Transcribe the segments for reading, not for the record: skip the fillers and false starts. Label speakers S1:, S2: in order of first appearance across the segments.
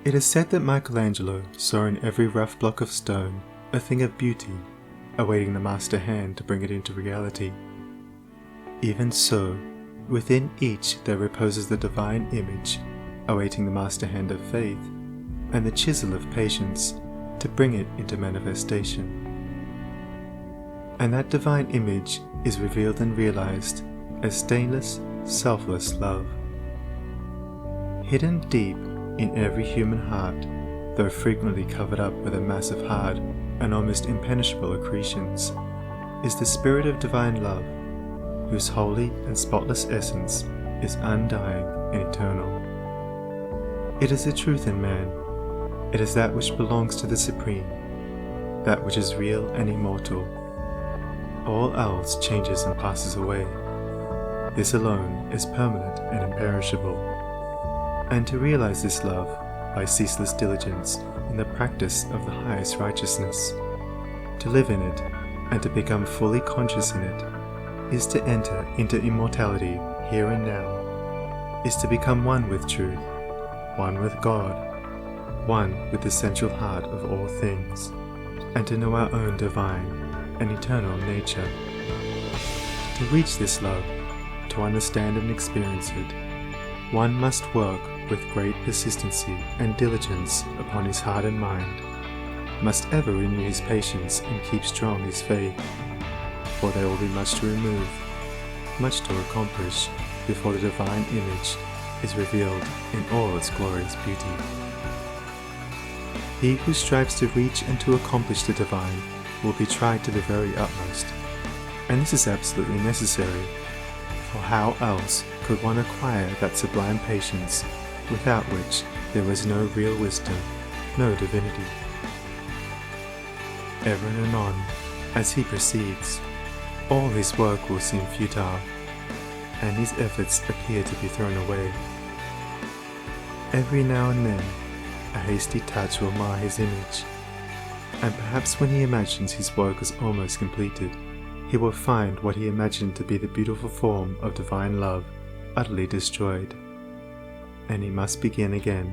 S1: It is said that Michelangelo saw in every rough block of stone a thing of beauty, awaiting the master hand to bring it into reality. Even so, within each there reposes the divine image, awaiting the master hand of faith, and the chisel of patience to bring it into manifestation. And that divine image is revealed and realized as stainless, selfless love. Hidden deep in every human heart, though frequently covered up with a mass of hard and almost impenetrable accretions, is the spirit of divine love, whose holy and spotless essence is undying and eternal. It is the truth in man. It is that which belongs to the Supreme, that which is real and immortal. All else changes and passes away. This alone is permanent and imperishable. And to realize this love by ceaseless diligence in the practice of the highest righteousness, to live in it and to become fully conscious in it, is to enter into immortality here and now, is to become one with truth, one with God, one with the central heart of all things, and to know our own divine and eternal nature. To reach this love, to understand and experience it, one must work with great persistency and diligence upon his heart and mind, must ever renew his patience and keep strong his faith, for there will be much to remove, much to accomplish before the divine image is revealed in all its glorious beauty. He who strives to reach and to accomplish the divine will be tried to the very utmost, and this is absolutely necessary, for how else could one acquire that sublime patience without which there is no real wisdom, no divinity? Ever and anon, as he proceeds, all his work will seem futile, and his efforts appear to be thrown away. Every now and then, a hasty touch will mar his image, and perhaps when he imagines his work is almost completed, he will find what he imagined to be the beautiful form of divine love utterly destroyed, and he must begin again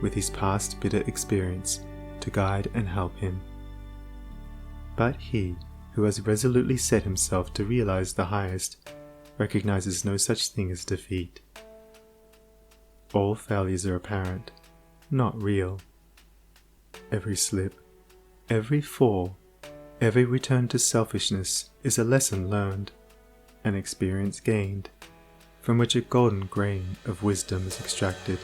S1: with his past bitter experience to guide and help him. But he who has resolutely set himself to realize the highest recognizes no such thing as defeat. All failures are apparent, not real. Every slip, every fall, every return to selfishness is a lesson learned, an experience gained, from which a golden grain of wisdom is extracted,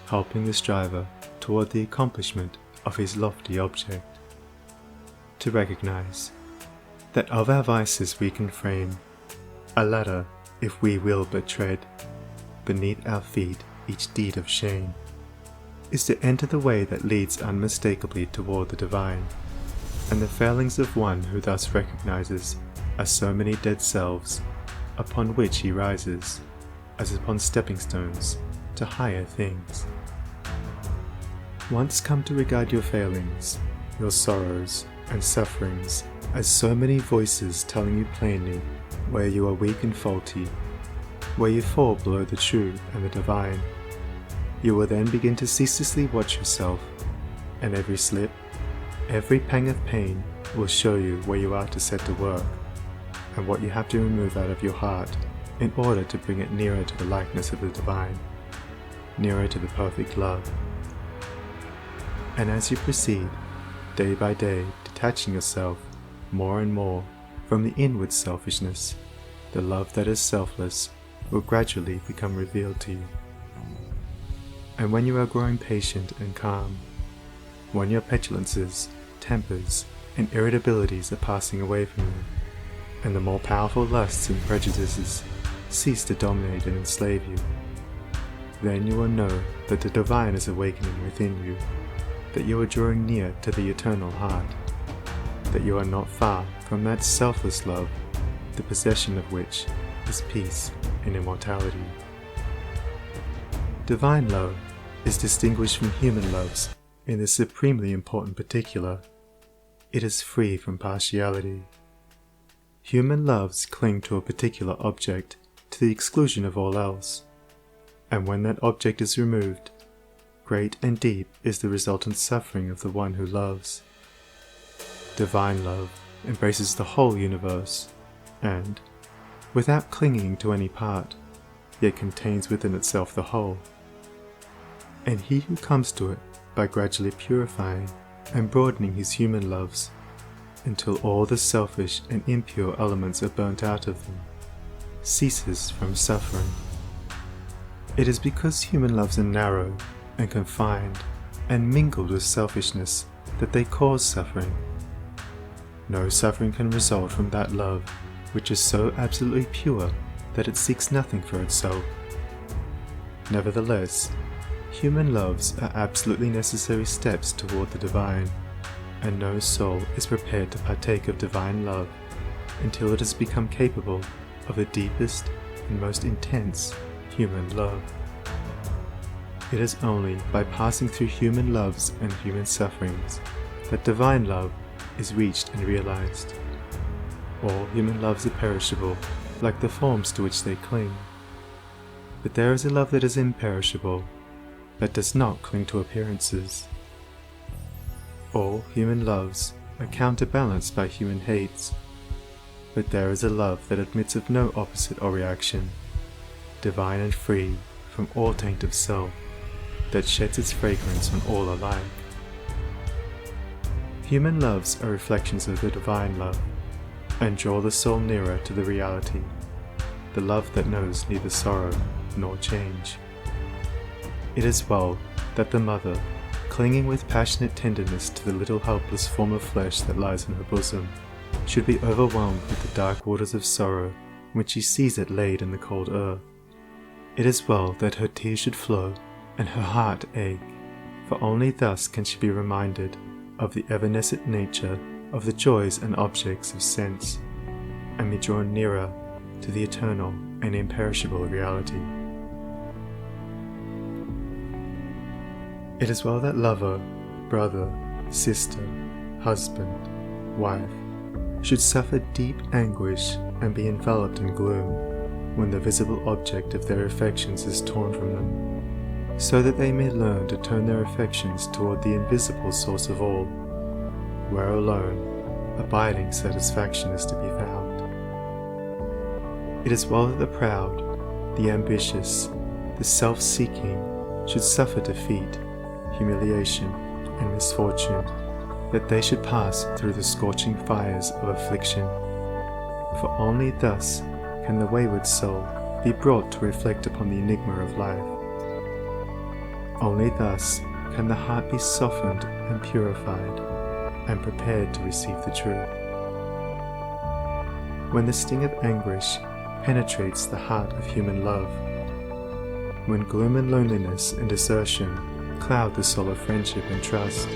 S1: helping the striver toward the accomplishment of his lofty object. To recognize that of our vices we can frame a ladder, if we will but tread beneath our feet each deed of shame, is to enter the way that leads unmistakably toward the divine, and the failings of one who thus recognizes are so many dead selves upon which he rises, as upon stepping stones to higher things. Once come to regard your failings, your sorrows and sufferings as so many voices telling you plainly where you are weak and faulty, where you fall below the true and the divine, you will then begin to ceaselessly watch yourself, and every slip, every pang of pain will show you where you are to set to work, and what you have to remove out of your heart in order to bring it nearer to the likeness of the divine, nearer to the perfect love. And as you proceed, day by day, detaching yourself more and more from the inward selfishness, the love that is selfless will gradually become revealed to you. And when you are growing patient and calm, when your petulances, tempers, and irritabilities are passing away from you, and the more powerful lusts and prejudices cease to dominate and enslave you, then you will know that the divine is awakening within you, that you are drawing near to the eternal heart, that you are not far from that selfless love, the possession of which is peace and immortality. Divine love is distinguished from human loves in this supremely important particular. It is free from partiality. Human loves cling to a particular object to the exclusion of all else, and when that object is removed, great and deep is the resultant suffering of the one who loves. Divine love embraces the whole universe, and, without clinging to any part, yet contains within itself the whole. And he who comes to it by gradually purifying and broadening his human loves, until all the selfish and impure elements are burnt out of them, ceases from suffering. It is because human loves are narrow and confined and mingled with selfishness that they cause suffering. No suffering can result from that love which is so absolutely pure that it seeks nothing for itself. Nevertheless, human loves are absolutely necessary steps toward the divine, and no soul is prepared to partake of divine love until it has become capable of the deepest and most intense human love. It is only by passing through human loves and human sufferings that divine love is reached and realized. All human loves are perishable, like the forms to which they cling. But there is a love that is imperishable, that does not cling to appearances. All human loves are counterbalanced by human hates, but there is a love that admits of no opposite or reaction, divine and free from all taint of self, that sheds its fragrance on all alike. Human loves are reflections of the divine love, and draw the soul nearer to the reality, the love that knows neither sorrow nor change. It is well that the mother, clinging with passionate tenderness to the little helpless form of flesh that lies in her bosom, should be overwhelmed with the dark waters of sorrow when she sees it laid in the cold earth. It is well that her tears should flow and her heart ache, for only thus can she be reminded of the evanescent nature of the joys and objects of sense, and be drawn nearer to the eternal and imperishable reality. It is well that lover, brother, sister, husband, wife should suffer deep anguish and be enveloped in gloom when the visible object of their affections is torn from them, so that they may learn to turn their affections toward the invisible source of all, where alone abiding satisfaction is to be found. It is well that the proud, the ambitious, the self-seeking should suffer defeat, humiliation, and misfortune, that they should pass through the scorching fires of affliction. For only thus can the wayward soul be brought to reflect upon the enigma of life. Only thus can the heart be softened and purified, and prepared to receive the truth. When the sting of anguish penetrates the heart of human love, when gloom and loneliness and desertion cloud the soul of friendship and trust,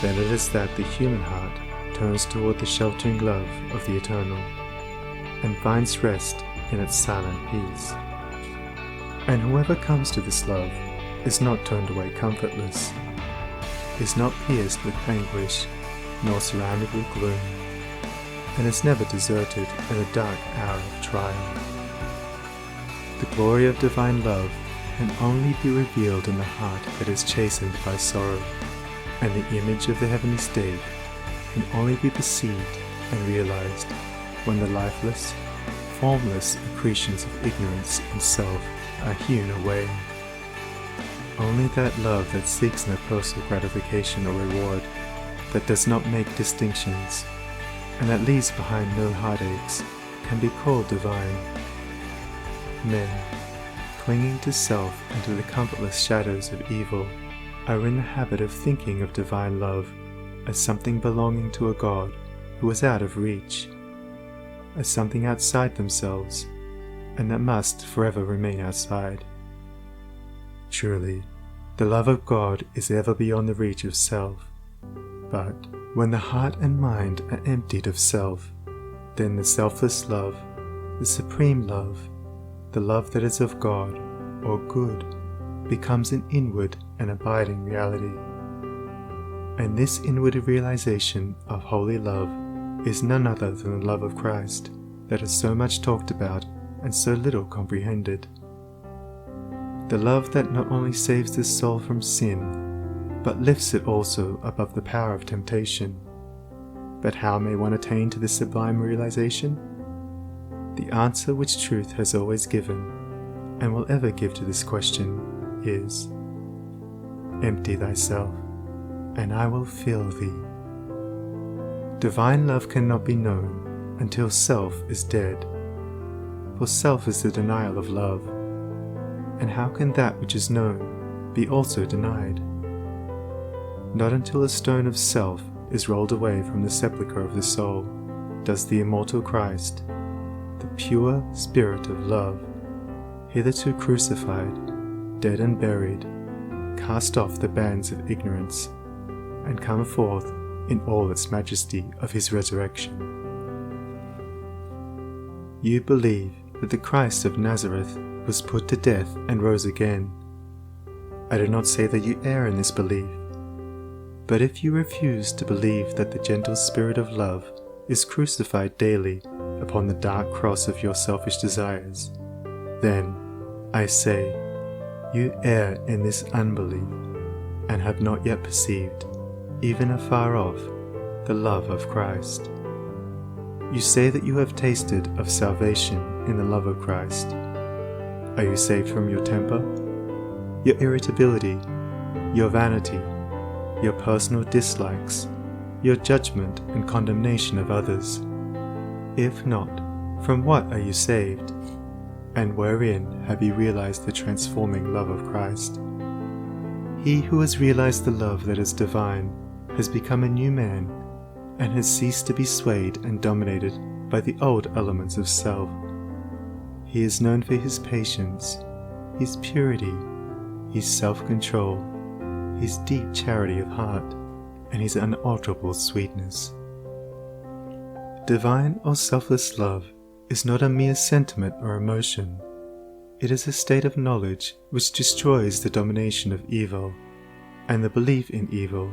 S1: then it is that the human heart turns toward the sheltering love of the eternal, and finds rest in its silent peace. And whoever comes to this love is not turned away comfortless, is not pierced with anguish, nor surrounded with gloom, and is never deserted in a dark hour of trial. The glory of divine love can only be revealed in the heart that is chastened by sorrow, and the image of the heavenly state can only be perceived and realized when the lifeless, formless accretions of ignorance and self are hewn away. Only that love that seeks no personal gratification or reward, that does not make distinctions, and that leaves behind no heartaches, can be called divine. Men, clinging to self and to the comfortless shadows of evil, are in the habit of thinking of divine love as something belonging to a God who is out of reach, as something outside themselves, and that must forever remain outside. Truly, the love of God is ever beyond the reach of self. But when the heart and mind are emptied of self, then the selfless love, the supreme love, the love that is of God, or good, becomes an inward and abiding reality. And this inward realization of holy love is none other than the love of Christ that is so much talked about and so little comprehended. the love that not only saves the soul from sin, but lifts it also above the power of temptation. But how may one attain to this sublime realization? The answer which truth has always given, and will ever give to this question, is: empty thyself, and I will fill thee. Divine love cannot be known until self is dead, for self is the denial of love. And how can that which is known be also denied? Not until a stone of self is rolled away from the sepulchre of the soul does the immortal Christ, the pure Spirit of love, hitherto crucified, dead and buried, cast off the bands of ignorance, and come forth in all its majesty of his resurrection. You believe that the Christ of Nazareth was put to death and rose again. I do not say that you err in this belief, but if you refuse to believe that the gentle Spirit of love is crucified daily upon the dark cross of your selfish desires, then, I say, you err in this unbelief, and have not yet perceived, even afar off, the love of Christ. You say that you have tasted of salvation in the love of Christ. Are you saved from your temper, your irritability, your vanity, your personal dislikes, your judgment and condemnation of others? If not, from what are you saved? And wherein have you realized the transforming love of Christ? He who has realized the love that is divine has become a new man, and has ceased to be swayed and dominated by the old elements of self. He is known for his patience, his purity, his self-control, his deep charity of heart, and his unalterable sweetness. Divine or selfless love is not a mere sentiment or emotion. It is a state of knowledge which destroys the domination of evil and the belief in evil,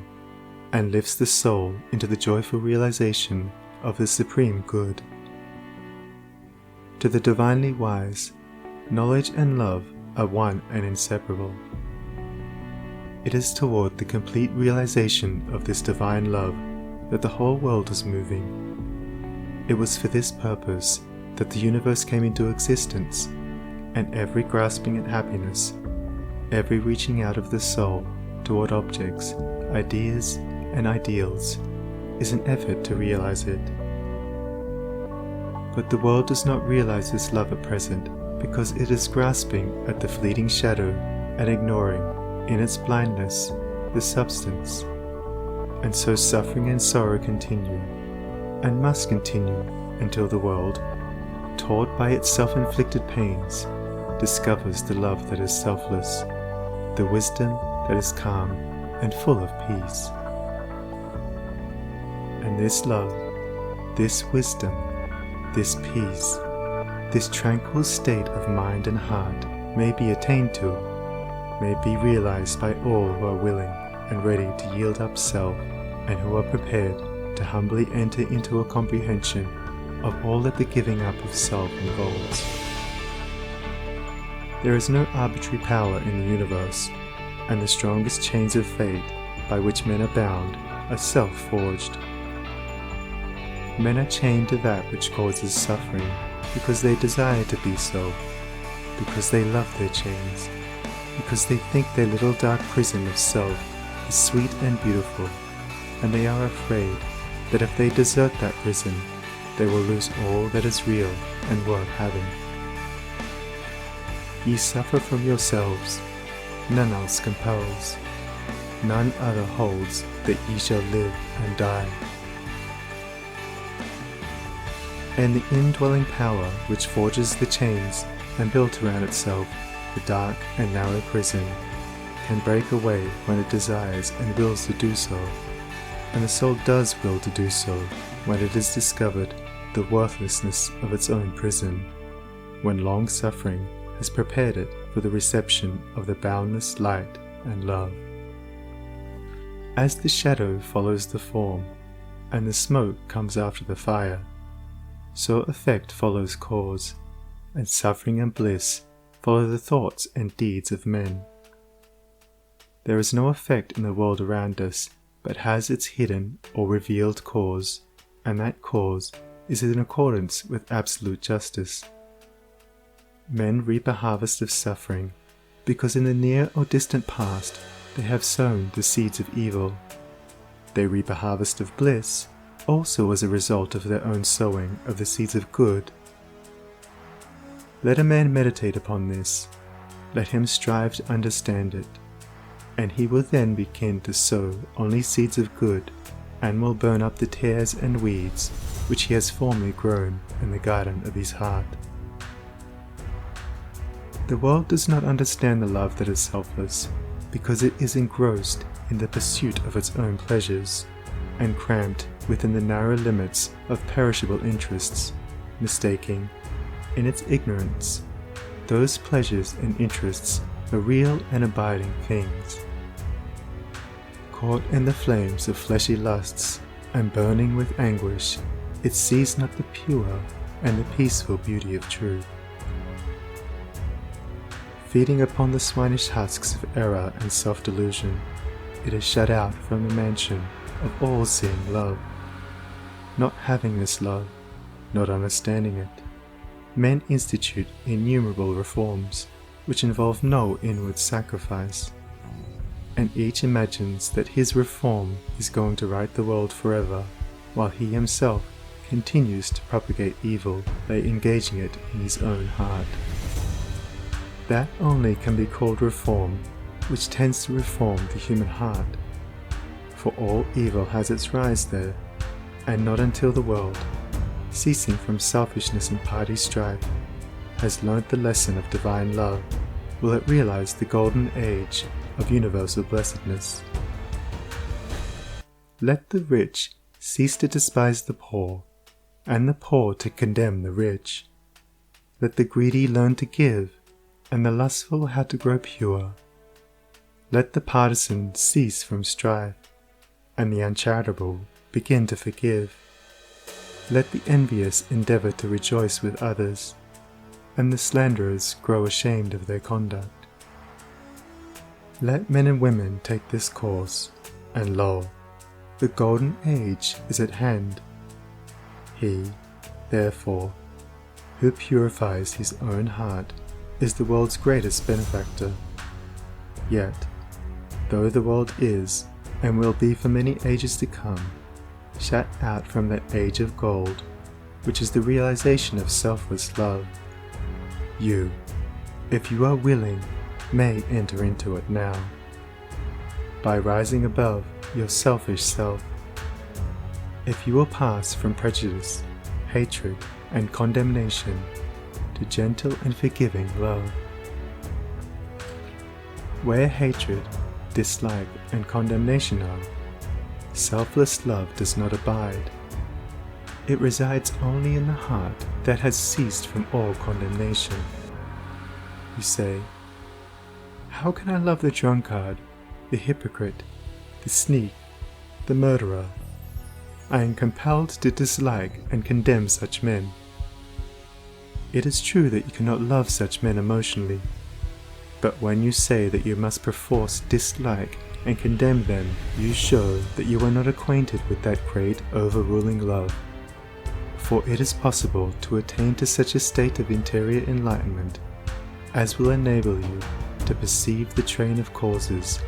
S1: and lifts the soul into the joyful realization of the supreme good. To the divinely wise, knowledge and love are one and inseparable. It is toward the complete realization of this divine love that the whole world is moving. It was for this purpose that the universe came into existence, and every grasping at happiness, every reaching out of the soul toward objects, ideas, and ideals is an effort to realize it. But the world does not realize this love at present because it is grasping at the fleeting shadow and ignoring, in its blindness, the substance. And so suffering and sorrow continue, and must continue until the world, taught by its self-inflicted pains, discovers the love that is selfless, the wisdom that is calm and full of peace. And this love, this wisdom, this peace, this tranquil state of mind and heart may be attained to, may be realized by all who are willing and ready to yield up self, and who are prepared to humbly enter into a comprehension of all that the giving up of self involves. There is no arbitrary power in the universe, and the strongest chains of fate by which men are bound are self-forged. Men are chained to that which causes suffering because they desire to be so, because they love their chains, because they think their little dark prison of self is sweet and beautiful, and they are afraid that if they desert that prison, they will lose all that is real and worth having. Ye suffer from yourselves, none else compels, none other holds that ye shall live and die. And the indwelling power which forges the chains and built around itself the dark and narrow prison can break away when it desires and wills to do so, and the soul does will to do so when it has discovered the worthlessness of its own prison, when long suffering has prepared it for the reception of the boundless light and love. As the shadow follows the form, and the smoke comes after the fire, so effect follows cause, and suffering and bliss follow the thoughts and deeds of men. There is no effect in the world around us but has its hidden or revealed cause, and that cause is in accordance with absolute justice. Men reap a harvest of suffering because in the near or distant past they have sown the seeds of evil. They reap a harvest of bliss also as a result of their own sowing of the seeds of good. Let a man meditate upon this, let him strive to understand it, and he will then begin to sow only seeds of good, and will burn up the tares and weeds which he has formerly grown in the garden of his heart. The world does not understand the love that is selfless, because it is engrossed in the pursuit of its own pleasures, and cramped within the narrow limits of perishable interests, mistaking, in its ignorance, those pleasures and interests for real and abiding things. Caught in the flames of fleshy lusts, and burning with anguish, it sees not the pure and the peaceful beauty of truth. Feeding upon the swinish husks of error and self-delusion, it is shut out from the mansion of all-seeing love. Not having this love, not understanding it, men institute innumerable reforms which involve no inward sacrifice, and each imagines that his reform is going to right the world forever, while he himself continues to propagate evil by engaging it in his own heart. That only can be called reform which tends to reform the human heart, for all evil has its rise there, and not until the world, ceasing from selfishness and party strife, has learnt the lesson of divine love, will it realize the golden age of universal blessedness. Let the rich cease to despise the poor, and the poor to condemn the rich. Let the greedy learn to give, and the lustful how to grow pure. Let the partisan cease from strife, and the uncharitable begin to forgive. Let the envious endeavour to rejoice with others, and the slanderers grow ashamed of their conduct. Let men and women take this course, and lo, the golden age is at hand. He, therefore, who purifies his own heart is the world's greatest benefactor. Yet, though the world is, and will be for many ages to come, shut out from that age of gold, which is the realization of selfless love, you, if you are willing, may enter into it now, by rising above your selfish self. If you will pass from prejudice, hatred, and condemnation to gentle and forgiving love. Where hatred, dislike, and condemnation are, selfless love does not abide. It resides only in the heart that has ceased from all condemnation. You say, how can I love the drunkard, the hypocrite, the sneak, the murderer? I am compelled to dislike and condemn such men. It is true that you cannot love such men emotionally, but when you say that you must perforce dislike and condemn them, you show that you are not acquainted with that great overruling love. For it is possible to attain to such a state of interior enlightenment as will enable you to perceive the train of causes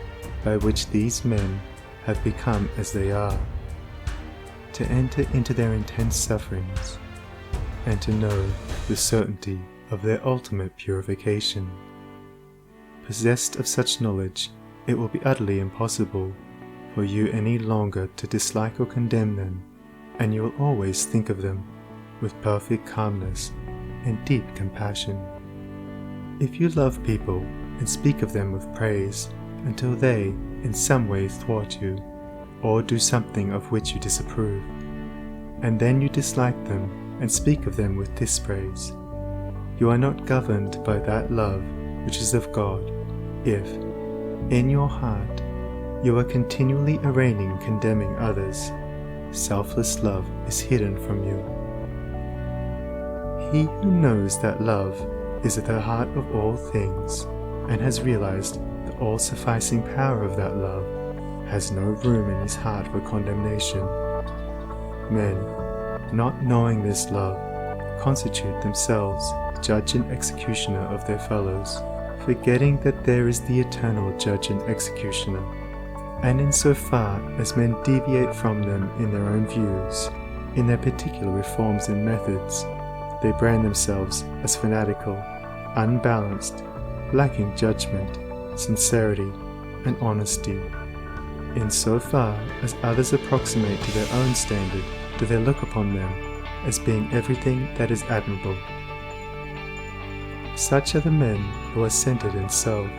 S1: by which these men have become as they are, to enter into their intense sufferings, and to know the certainty of their ultimate purification. Possessed of such knowledge, it will be utterly impossible for you any longer to dislike or condemn them, and you will always think of them with perfect calmness and deep compassion. If you love people and speak of them with praise until they in some way thwart you, or do something of which you disapprove, and then you dislike them and speak of them with dispraise, you are not governed by that love which is of God, if, in your heart, you are continually arraigning and condemning others. Selfless love is hidden from you. He who knows that love is at the heart of all things, and has realized the all-sufficing power of that love, has no room in his heart for condemnation. Men, not knowing this love, constitute themselves judge and executioner of their fellows, forgetting that there is the eternal judge and executioner. And in so far as men deviate from them in their own views, in their particular reforms and methods, they brand themselves as fanatical, unbalanced, lacking judgment, sincerity, and honesty. In so far as others approximate to their own standard, do they look upon them as being everything that is admirable. Such are the men who are centered in self.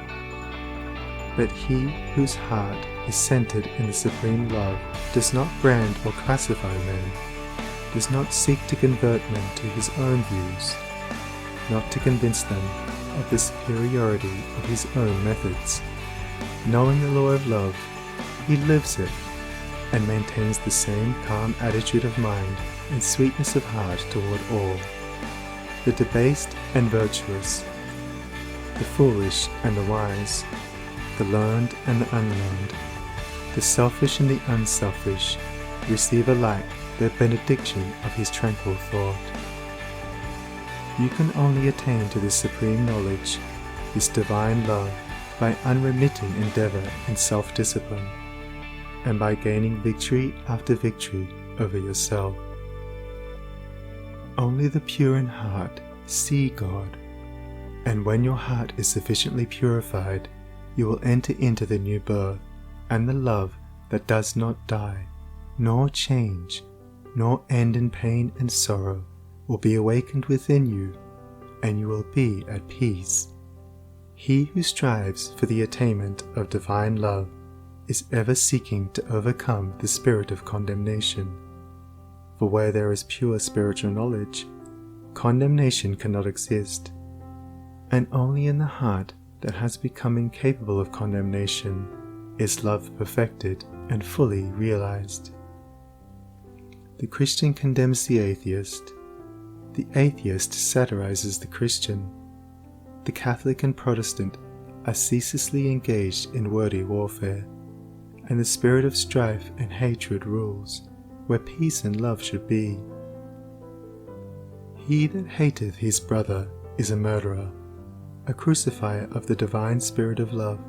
S1: But he whose heart is centered in the supreme love does not brand or classify men, does not seek to convert men to his own views, not to convince them of the superiority of his own methods. Knowing the law of love, he lives it, and maintains the same calm attitude of mind and sweetness of heart toward all, the debased and virtuous, the foolish and the wise, the learned and the unlearned, the selfish and the unselfish, receive alike the benediction of his tranquil thought. You can only attain to this supreme knowledge, this divine love, by unremitting endeavor in self-discipline, and by gaining victory after victory over yourself. Only the pure in heart see God, and when your heart is sufficiently purified, you will enter into the new birth, and the love that does not die, nor change, nor end in pain and sorrow will be awakened within you, and you will be at peace. He who strives for the attainment of divine love is ever seeking to overcome the spirit of condemnation. For where there is pure spiritual knowledge, condemnation cannot exist, and only in the heart that has become incapable of condemnation is love perfected and fully realized. The Christian condemns the atheist satirizes the Christian. The Catholic and Protestant are ceaselessly engaged in wordy warfare, and the spirit of strife and hatred rules where peace and love should be. He that hateth his brother is a murderer, a crucifier of the divine spirit of love,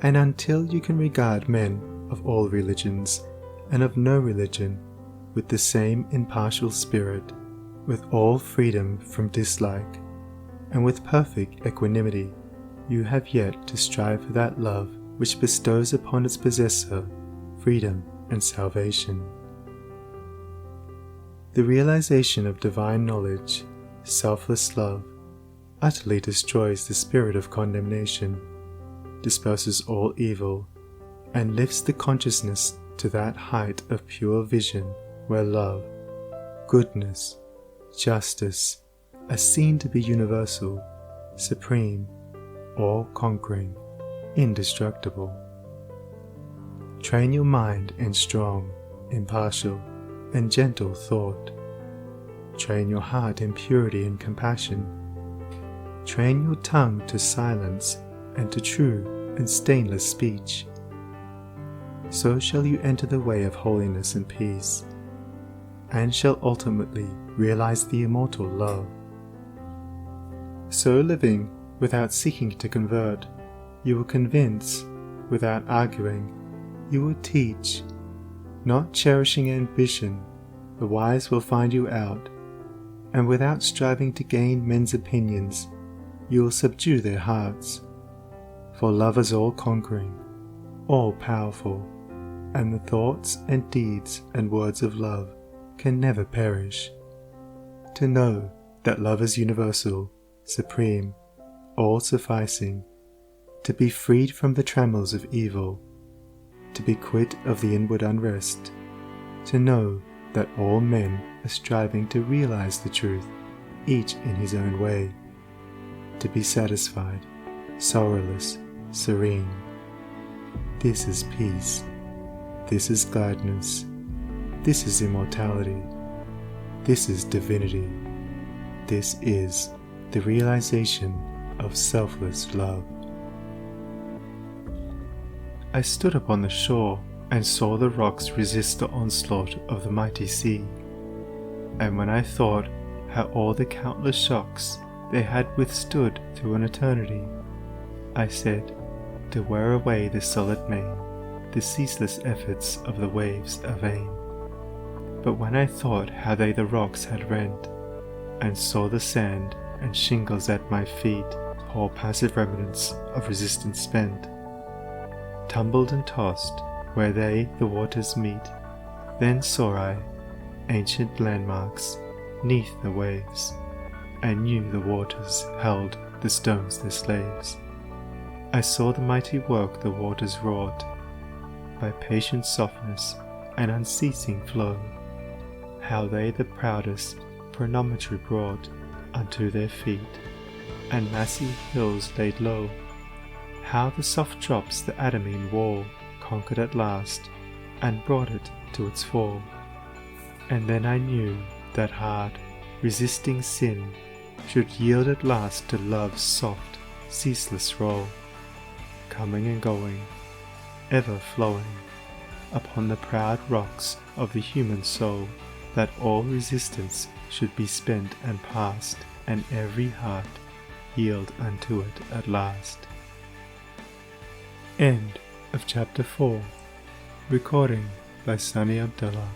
S1: and until you can regard men of all religions and of no religion with the same impartial spirit, with all freedom from dislike, and with perfect equanimity, you have yet to strive for that love which bestows upon its possessor freedom and salvation. The realization of divine knowledge, selfless love, utterly destroys the spirit of condemnation, disperses all evil, and lifts the consciousness to that height of pure vision where love, goodness, justice are seen to be universal, supreme, all-conquering, indestructible. Train your mind in strong, impartial, and gentle thought. Train your heart in purity and compassion. Train your tongue to silence and to true and stainless speech. So shall you enter the way of holiness and peace, and shall ultimately realize the immortal love. So living without seeking to convert, you will convince without arguing, you will teach. Not cherishing ambition, the wise will find you out, and without striving to gain men's opinions, you will subdue their hearts. For love is all-conquering, all-powerful, and the thoughts and deeds and words of love can never perish. To know that love is universal, supreme, all-sufficing, to be freed from the trammels of evil, to be quit of the inward unrest, to know that all men are striving to realize the truth, each in his own way, to be satisfied, sorrowless, serene. This is peace, this is gladness, this is immortality, this is divinity, this is the realization of selfless love. I stood upon the shore and saw the rocks resist the onslaught of the mighty sea. And when I thought how all the countless shocks they had withstood through an eternity, I said, to wear away the solid main, the ceaseless efforts of the waves are vain. But when I thought how they the rocks had rent, and saw the sand and shingles at my feet, all passive remnants of resistance spent, tumbled and tossed where they the waters meet, then saw I ancient landmarks neath the waves, and knew the waters held the stones their slaves. I saw the mighty work the waters wrought, by patient softness and unceasing flow, how they the proudest promontory brought unto their feet, and massy hills laid low, how the soft drops the adamine wall conquered at last, and brought it to its fall. And then I knew that hard, resisting sin should yield at last to love's soft, ceaseless roll, coming and going, ever flowing, upon the proud rocks of the human soul, that all resistance should be spent and past, and every heart yield unto it at last. End of Chapter 4. Recording by Sunny Abdullah.